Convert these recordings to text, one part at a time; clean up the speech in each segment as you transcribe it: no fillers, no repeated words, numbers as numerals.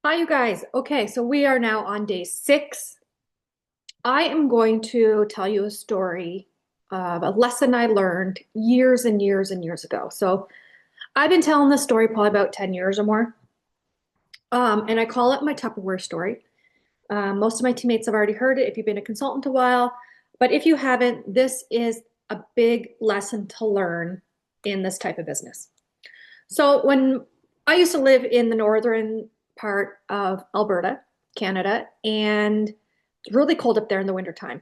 Hi, you guys. Okay, so we are now on day 6. I am going to tell you a story of a lesson I learned years and years and years ago. So I've been telling this story probably about 10 years or more. And I call it my Tupperware story. Most of my teammates have already heard it if you've been a consultant a while. But if you haven't, this is a big lesson to learn in this type of business. So when I used to live in the northern part of Alberta, Canada, and it's really cold up there in the wintertime.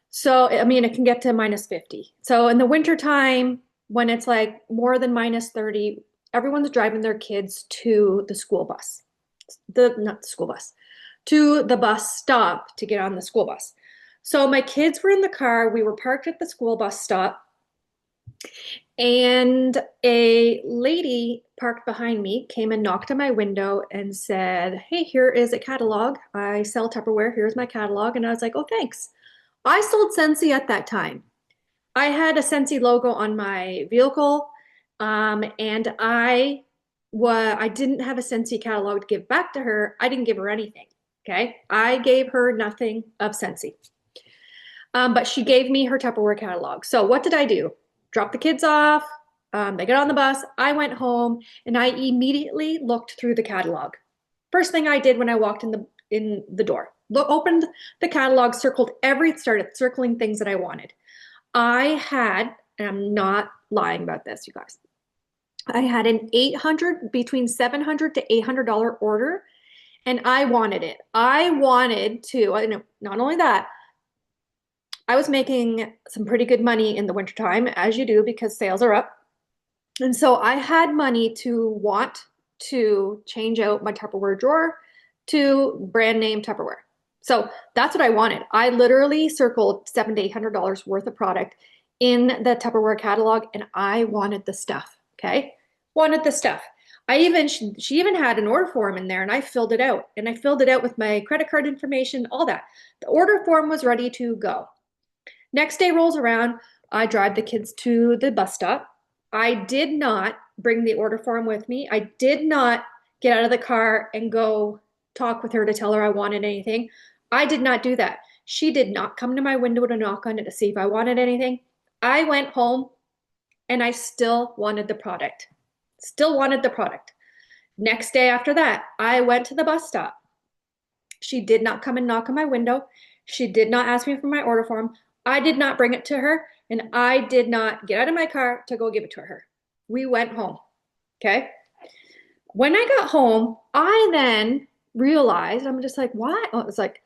So, I mean, it can get to minus 50. So in the wintertime, when it's like more than minus 30, everyone's driving their kids to the school bus. Not the school bus, to the bus stop to get on the school bus. So my kids were in the car. We were parked at the school bus stop. And a lady parked behind me came and knocked on my window and said, "Hey, here is a catalog. I sell Tupperware. Here's my catalog." And I was like, "Oh, thanks." I sold Scentsy at that time. I had a Scentsy logo on my vehicle, and I didn't have a Scentsy catalog to give back to her. I didn't give her anything. Okay, I gave her nothing of Scentsy. But she gave me her Tupperware catalog. So what did I do? Drop the kids off. They got on the bus. I went home and I immediately looked through the catalog. First thing I did when I walked in the door, opened the catalog, started circling things that I wanted. I had, and I'm not lying about this, you guys. I had an 800 between 700 to $800 order, and I wanted it. I wanted to, not only that, I was making some pretty good money in the wintertime, as you do, because sales are up. And so I had money to want to change out my Tupperware drawer to brand name Tupperware. So that's what I wanted. I literally circled $700 to $800 worth of product in the Tupperware catalog, and I wanted the stuff. Okay. Wanted the stuff. She even had an order form in there, and I filled it out. And I filled it out with my credit card information, all that. The order form was ready to go. Next day rolls around. I drive the kids to the bus stop. I did not bring the order form with me. I did not get out of the car and go talk with her to tell her I wanted anything. I did not do that. She did not come to my window to knock on it to see if I wanted anything. I went home and I still wanted the product. Still wanted the product. Next day after that, I went to the bus stop. She did not come and knock on my window. She did not ask me for my order form. I did not bring it to her, and I did not get out of my car to go give it to her. We went home. Okay. When I got home, I then realized I'm just like, what? Oh, it's like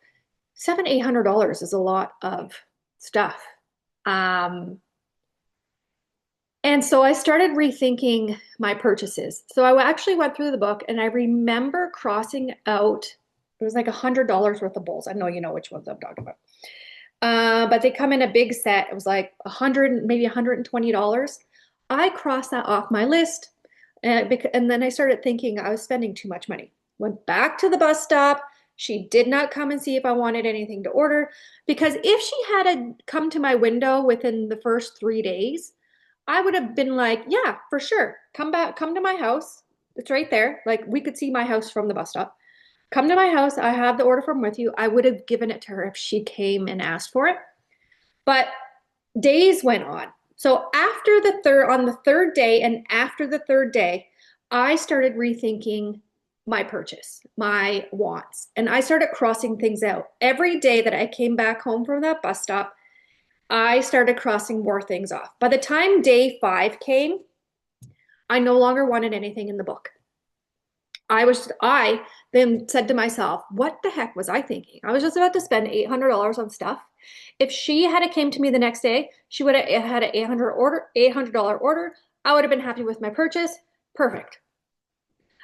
$700, $800 is a lot of stuff. Um, and so I started rethinking my purchases. So I actually went through the book and I remember crossing out, it was like $100 worth of bowls. I know you know which ones I'm talking about. But they come in a big set. It was like 100, maybe $120. I crossed that off my list. And then I started thinking I was spending too much money. Went back to the bus stop. She did not come and see if I wanted anything to order, because if she had come to my window within the first 3 days, I would have been like, yeah, for sure. Come back, come to my house. It's right there. Like we could see my house from the bus stop. Come to my house. I have the order form with you. I would have given it to her if she came and asked for it. But days went on. So on the third day and after the third day, I started rethinking my purchase, my wants, and I started crossing things out. Every day that I came back home from that bus stop, I started crossing more things off. By the time day 5 came, I no longer wanted anything in the book. I then said to myself, what the heck was I thinking? I was just about to spend $800 on stuff. If she had came to me the next day, she would have had an $800 order. I would have been happy with my purchase. Perfect.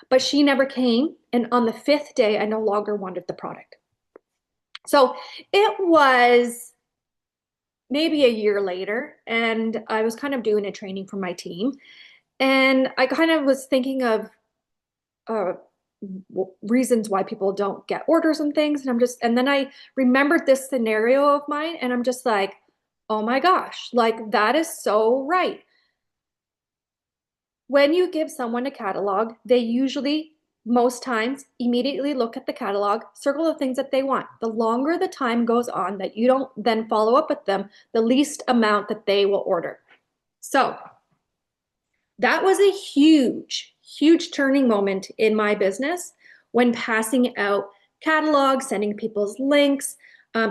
But she never came. And on the 5th day, I no longer wanted the product. So it was maybe a year later, and I was kind of doing a training for my team. And I kind of was thinking of uh, reasons why people don't get orders and things. And then I remembered this scenario of mine, and I'm just like, oh my gosh, like that is so right. When you give someone a catalog, they usually most times immediately look at the catalog, circle the things that they want. The longer the time goes on that you don't then follow up with them, the least amount that they will order. So that was a huge, huge turning moment in my business when passing out catalogs, sending people's links.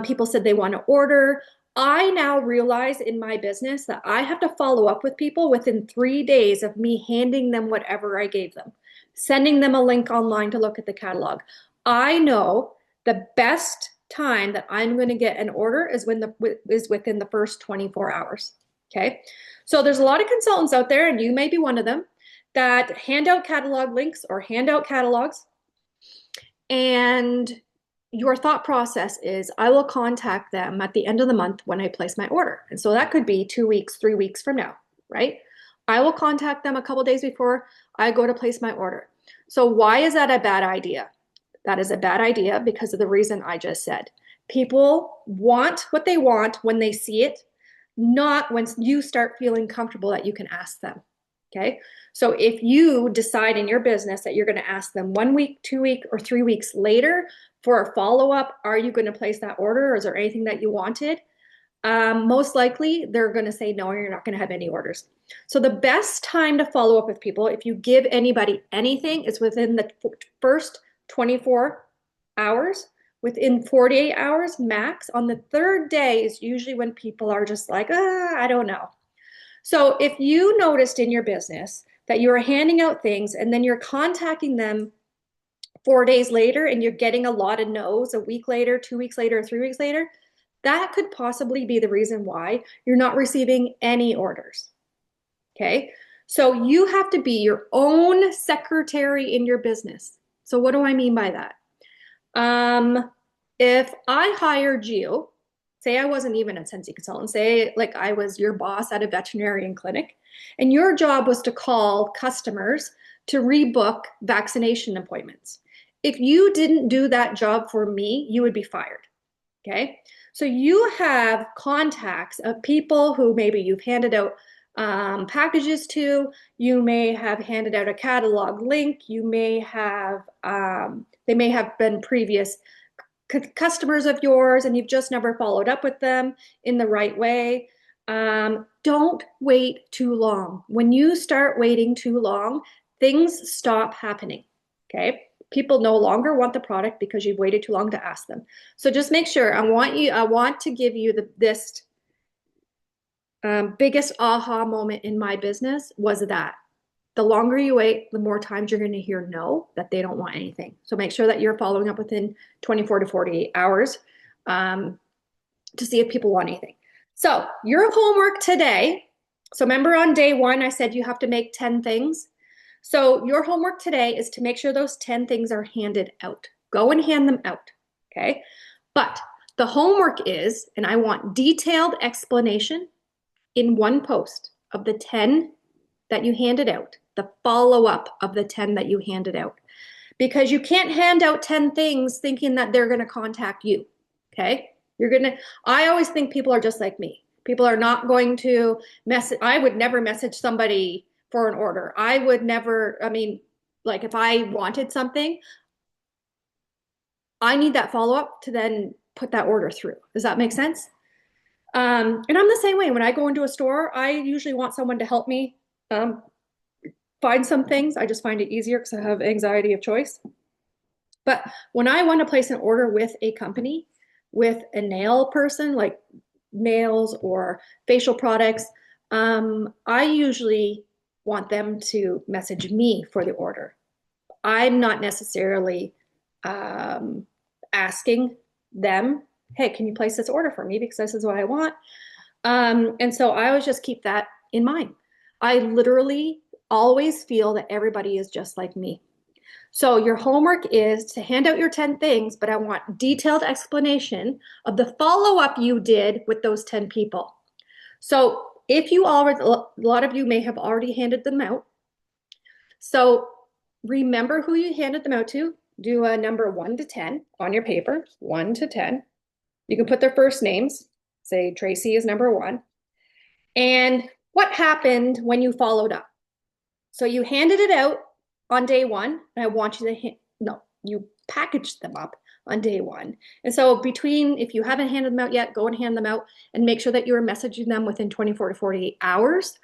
People said they want to order. I now realize in my business that I have to follow up with people within 3 days of me handing them whatever I gave them, sending them a link online to look at the catalog. I know the best time that I'm going to get an order is within the first 24 hours. Okay. So there's a lot of consultants out there, and you may be one of them, that hand out catalog links or hand out catalogs. And your thought process is, I will contact them at the end of the month when I place my order. And so that could be 2 weeks, 3 weeks from now, right? I will contact them a couple days before I go to place my order. So why is that a bad idea? That is a bad idea because of the reason I just said. People want what they want when they see it, not when you start feeling comfortable that you can ask them. Okay. So if you decide in your business that you're going to ask them 1 week, 2 week, or 3 weeks later for a follow-up, are you going to place that order? Or is there anything that you wanted? Most likely they're going to say no, you're not going to have any orders. So the best time to follow up with people, if you give anybody anything, is within the first 24 hours. Within 48 hours max. On the third day is usually when people are just like, I don't know. So if you noticed in your business that you're handing out things and then you're contacting them 4 days later and you're getting a lot of no's a week later, 2 weeks later, 3 weeks later, that could possibly be the reason why you're not receiving any orders. Okay. So you have to be your own secretary in your business. So what do I mean by that? If I hired you, say I wasn't even a Scentsy consultant, say like I was your boss at a veterinarian clinic, and your job was to call customers to rebook vaccination appointments. If you didn't do that job for me, you would be fired. Okay. So you have contacts of people who maybe you've handed out packages to, you may have handed out a catalog link, you may have, they may have been previous customers of yours and you've just never followed up with them in the right way. Don't wait too long. When you start waiting too long, things stop happening. Okay. People no longer want the product because you've waited too long to ask them. So just make sure, I want to give you this biggest aha moment in my business was that the longer you wait, the more times you're going to hear no, that they don't want anything. So make sure that you're following up within 24 to 48 hours to see if people want anything. So your homework today, so remember on day one, I said you have to make 10 things. So your homework today is to make sure those 10 things are handed out. Go and hand them out, okay? But the homework is, and I want detailed explanation in one post of the 10 that you handed out, the follow-up of the 10 that you handed out. Because you can't hand out 10 things thinking that they're going to contact you, okay? I always think people are just like me. People are not going to message. I would never message somebody for an order. I would never, like if I wanted something, I need that follow-up to then put that order through. Does that make sense? And I'm the same way. When I go into a store, I usually want someone to help me find some things. I just find it easier because I have anxiety of choice. But when I want to place an order with a company, with a nail person, like nails or facial products, I usually want them to message me for the order. I'm not necessarily asking them, hey, can you place this order for me because this is what I want? And so I always just keep that in mind. I literally always feel that everybody is just like me. So your homework is to hand out your 10 things, but I want detailed explanation of the follow-up you did with those 10 people. So if you already, a lot of you may have already handed them out. So remember who you handed them out to. Do a number 1 to 10 on your paper, 1 to 10. You can put their first names. Say Tracy is number 1. And what happened when you followed up? So you handed it out on day one, and I want you to, no, you package them up on day one. And so between, if you haven't handed them out yet, go and hand them out and make sure that you are messaging them within 24 to 48 hours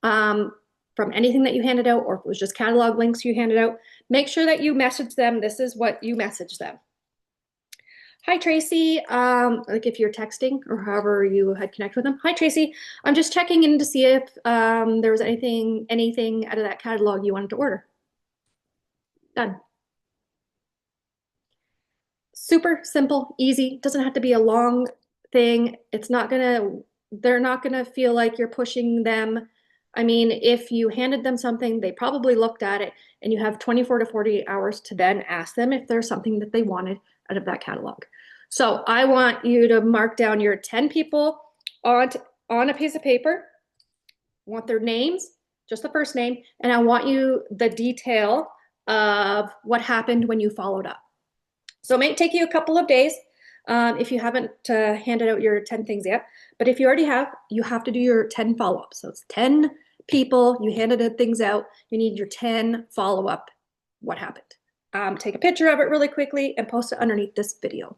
from anything that you handed out, or if it was just catalog links you handed out. Make sure that you message them. This is what you message them. Hi, Tracy. Like if you're texting or however you had connect with them. Hi, Tracy. I'm just checking in to see if there was anything out of that catalog you wanted to order. Done. Super simple, easy. Doesn't have to be a long thing. They're not gonna feel like you're pushing them. I mean, if you handed them something, they probably looked at it, and you have 24 to 48 hours to then ask them if there's something that they wanted out of that catalog. So I want you to mark down your 10 people on, on a piece of paper. I want their names, just the first name, and I want you the detail of what happened when you followed up. So it might take you a couple of days if you haven't handed out your 10 things yet. But if you already have, you have to do your 10 follow-ups. So it's 10 people, you handed things out, you need your 10 follow-up, what happened. Take a picture of it really quickly and post it underneath this video.